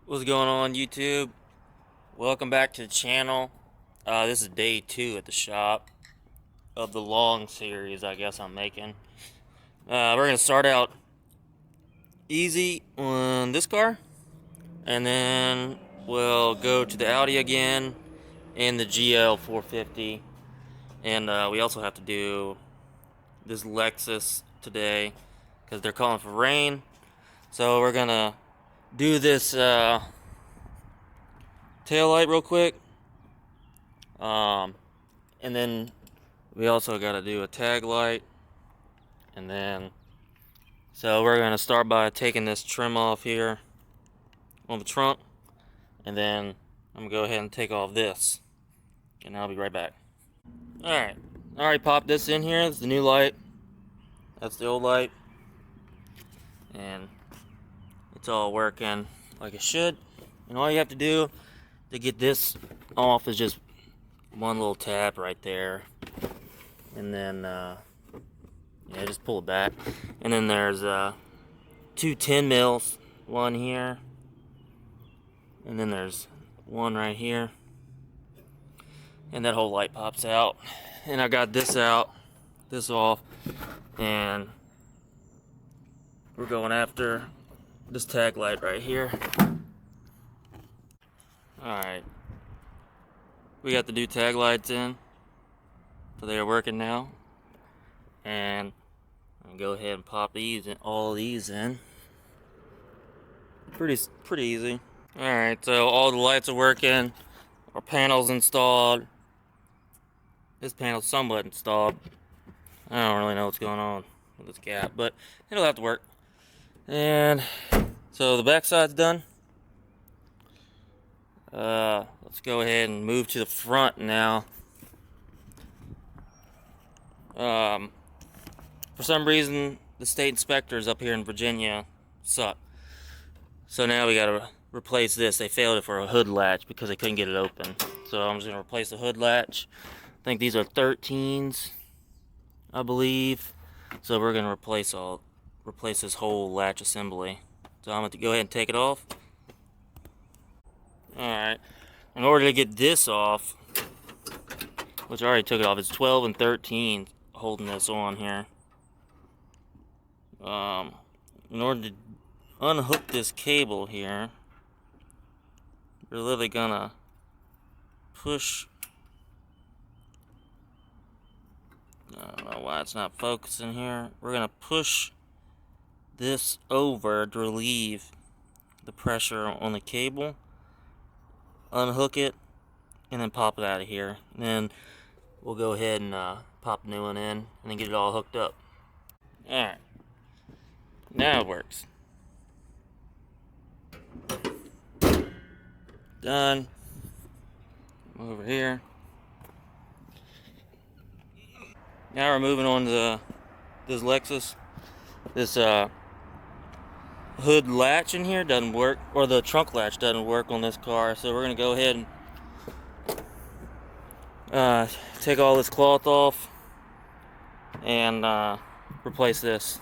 What's going on, YouTube? Welcome back to the channel. This is day 2 at the shop of the long series I guess I'm making. We're going to start out easy on this car, and then we'll go to the Audi again and the GL 450. And we also have to do this Lexus today because they're calling for rain. So we're going to do this tail light real quick. And then we also got to do a tag light. And then, so we're going to start by taking this trim off here on the trunk. And then I'm going to go ahead and take off this. And I'll be right back. Alright, I already popped this in here. It's the new light. That's the old light. And it's all working like it should. And all you have to do to get this off is just one little tap right there. And then, yeah, just pull it back. And then there's two 10 mils, one here, and then there's one right here, and that whole light pops out. And I got this out, this off, and we're going after this tag light right here. Alright, we got the new tag lights in, so they are working now. And I'll go ahead and pop these in, all these in. Pretty easy. Alright, so all the lights are working. Our panel's installed. This panel's somewhat installed. I don't really know what's going on with this gap, but it'll have to work. And so the back side's done. Let's go ahead and move to the front now. For some reason, the state inspectors up here in Virginia suck. So now we gotta replace this. They failed it for a hood latch because they couldn't get it open. So I'm just gonna replace the hood latch. I think these are 13s, I believe. So we're gonna replace this whole latch assembly. So I'm gonna go ahead and take it off. Alright. In order to get this off, which I already took it off, it's 12 and 13 holding this on here. In order to unhook this cable here, we're literally gonna push. I don't know why it's not focusing here. We're gonna push this over to relieve the pressure on the cable, unhook it, and then pop it out of here. And then we'll go ahead and pop a new one in, and then get it all hooked up. Alright, now it works. Done. Over here. Now we're moving on to this Lexus. This hood latch in here doesn't work, or the trunk latch doesn't work on this car. So we're gonna go ahead and take all this cloth off and replace this.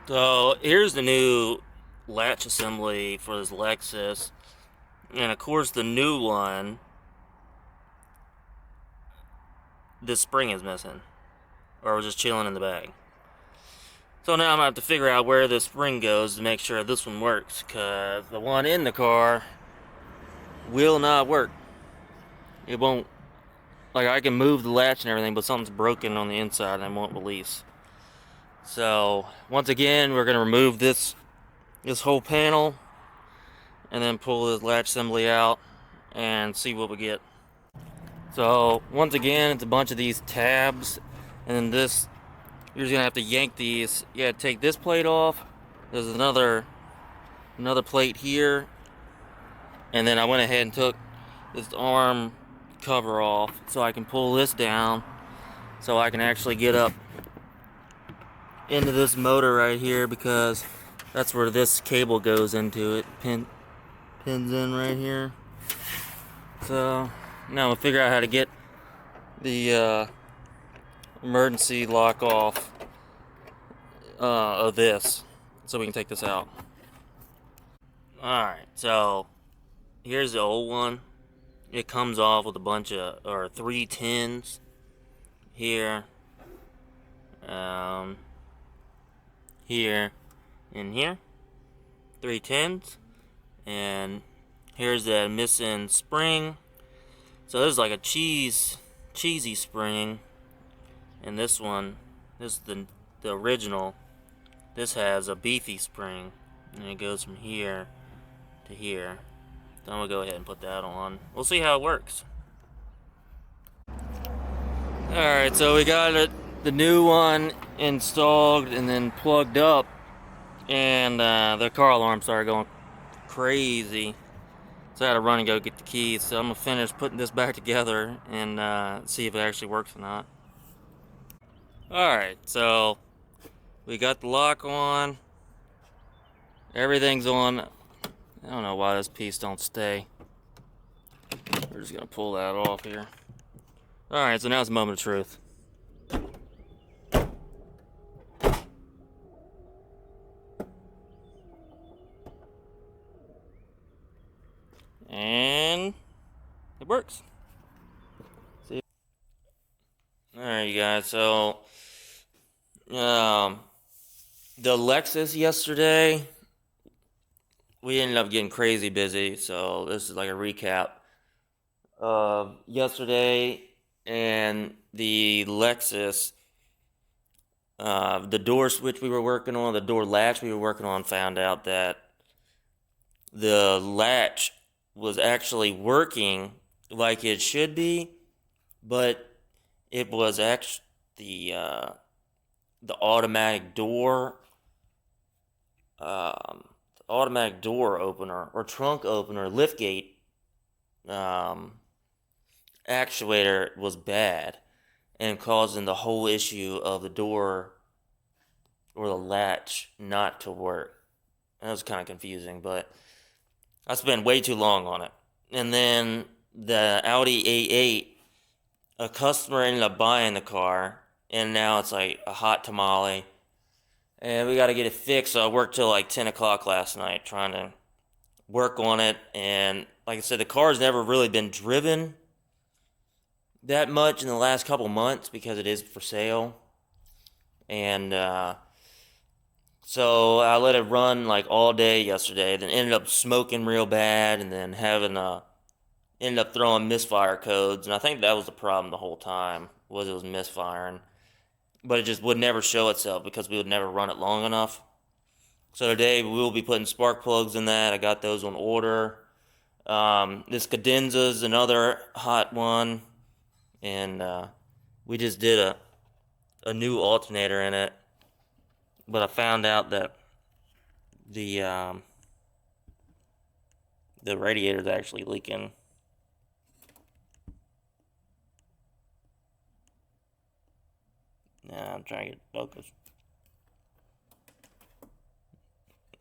So here's the new latch assembly for this Lexus, and of course the new one, this spring is missing, or just chilling in the bag. So now I'm gonna have to figure out where this spring goes to make sure this one works, because the one in the car will not work. It won't, like, I can move the latch and everything, but something's broken on the inside and it won't release. So once again, we're gonna remove this whole panel and then pull this latch assembly out and see what we get. So once again, it's a bunch of these tabs, and then this, you're just gonna have to yank these. You gotta take this plate off. There's another plate here, and then I went ahead and took this arm cover off so I can pull this down, so I can actually get up into this motor right here, because that's where this cable goes into it. Pins in right here. So now we'll figure out how to get the emergency lock off of this, so we can take this out. Alright, so here's the old one. It comes off with a bunch of, or 3 tins here, um, here, and here. 3 tins. And here's the missing spring. So this is like a cheesy spring. And this one, this is the original. This has a beefy spring. And it goes from here to here. So I'm gonna go ahead and put that on. We'll see how it works. Alright, so we got the new one installed and then plugged up, and the car alarm started going crazy. So I had to run and go get the keys. So I'm gonna finish putting this back together and see if it actually works or not. Alright, so we got the lock on. Everything's on. I don't know why this piece don't stay. We're just gonna pull that off here. Alright, so now it's a moment of truth. And it works. See? Alright, you guys, so the Lexus yesterday, we ended up getting crazy busy, so this is like a recap of yesterday. And the Lexus, the door switch we were working on, the door latch we were working on, found out that the latch was actually working like it should be, but it was actually the automatic door opener or trunk opener liftgate actuator was bad and causing the whole issue of the door or the latch not to work. That was kind of confusing, but I spent way too long on it. And then the Audi A8, a customer ended up buying the car, and now it's like a hot tamale. And we got to get it fixed. So I worked till like 10 o'clock last night trying to work on it. And like I said, the car's never really been driven that much in the last couple months because it is for sale. And so I let it run like all day yesterday, then ended up smoking real bad, and then ended up throwing misfire codes. And I think that was the problem the whole time, was it was misfiring. But it just would never show itself because we would never run it long enough. So today we will be putting spark plugs in that. I got those on order. This cadenza is another hot one. And we just did a new alternator in it. But I found out that the radiator is actually leaking. Now I'm trying to get focused.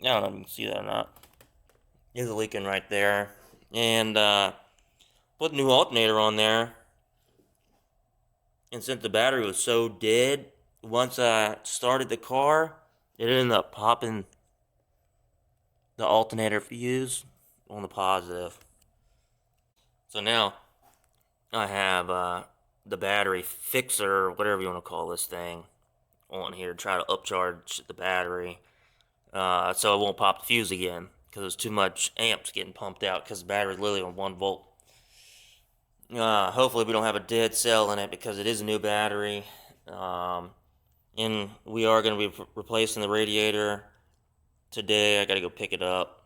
I don't know if you can see that or not. It's leaking right there. And put a new alternator on there. And since the battery was so dead, once I started the car, it ended up popping the alternator fuse on the positive. So now I have the battery fixer, whatever you want to call this thing, on here to try to upcharge the battery so it won't pop the fuse again because there's too much amps getting pumped out because the battery's literally on 1 volt. Hopefully we don't have a dead cell in it because it is a new battery. And we are going to be replacing the radiator today. I got to go pick it up.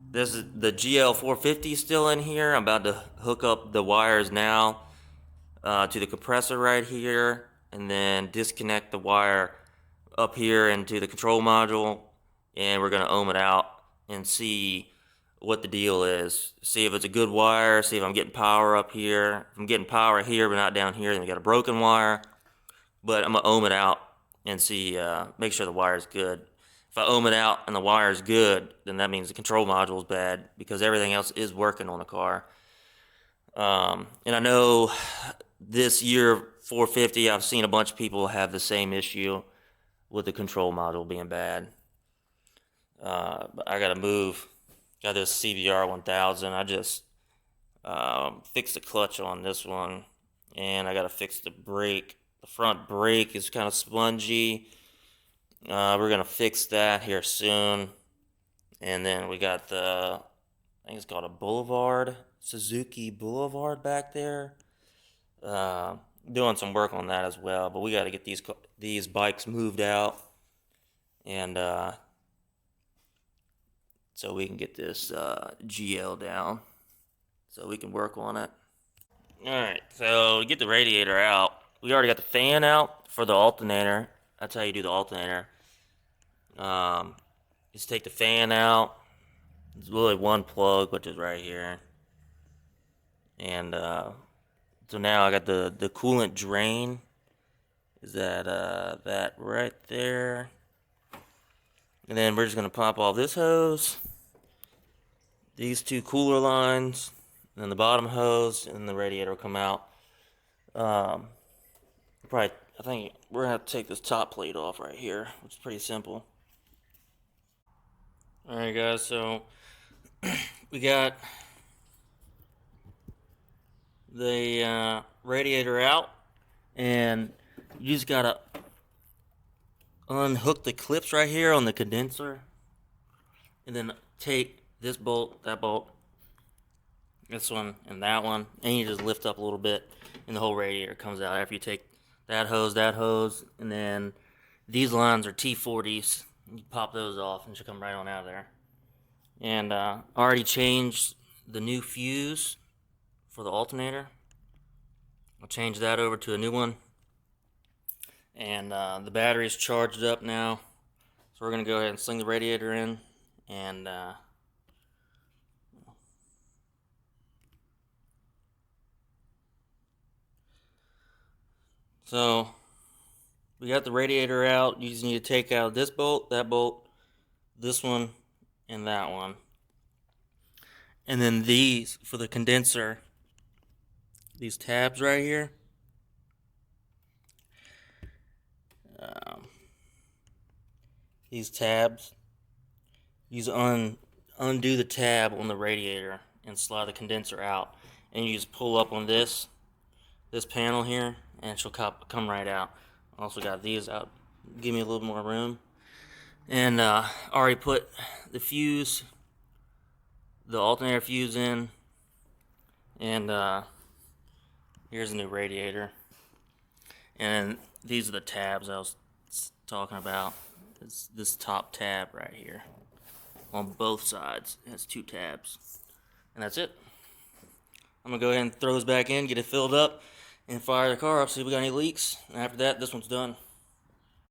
This is the GL450 still in here. I'm about to hook up the wires now to the compressor right here, and then disconnect the wire up here into the control module, and we're going to ohm it out and see what the deal is. See if it's a good wire, see if I'm getting power up here. If I'm getting power here but not down here, then we got a broken wire. But I'm going to ohm it out and see, make sure the wire is good. If I ohm it out and the wire is good, then that means the control module is bad because everything else is working on the car. And I know this year 450, I've seen a bunch of people have the same issue with the control module being bad. I gotta move. Got this CBR 1000. I just fixed the clutch on this one, and I gotta fix the brake. The front brake is kind of spongy. We're gonna fix that here soon. And then we got the, I think it's called a Boulevard, Suzuki Boulevard back there. Doing some work on that as well, but we got to get these bikes moved out, and so we can get this GL down, so we can work on it. All right, so get the radiator out. We already got the fan out for the alternator. That's how you do the alternator. Just take the fan out. It's really one plug, which is right here, and so now I got the coolant drain. Is that right there? And then we're just gonna pop off this hose, these two cooler lines, and then the bottom hose, and the radiator will come out. I think we're gonna have to take this top plate off right here, which is pretty simple. All right, guys. So we got the radiator out, and you just gotta unhook the clips right here on the condenser, and then take this bolt, that bolt, this one, and that one, and you just lift up a little bit, and the whole radiator comes out after you take that hose, and then these lines are T40s. You pop those off, and it should come right on out of there. And I already changed the new fuse for the alternator. I'll change that over to a new one. And the battery's charged up now, so we're gonna go ahead and sling the radiator in, and so we got the radiator out. You just need to take out this bolt, that bolt, this one, and that one, and then these for the condenser, these tabs right here. These tabs, undo the tab on the radiator and slide the condenser out, and you just pull up on this panel here, and it shall come right out. Also got these out, give me a little more room. And already put the fuse, the alternator fuse in, and here's the new radiator. And these are the tabs I was talking about. It's this top tab right here on both sides. It has two tabs, and that's it. I'm gonna go ahead and throw this back in, get it filled up, and fire the car up, see if we got any leaks. And after that, this one's done.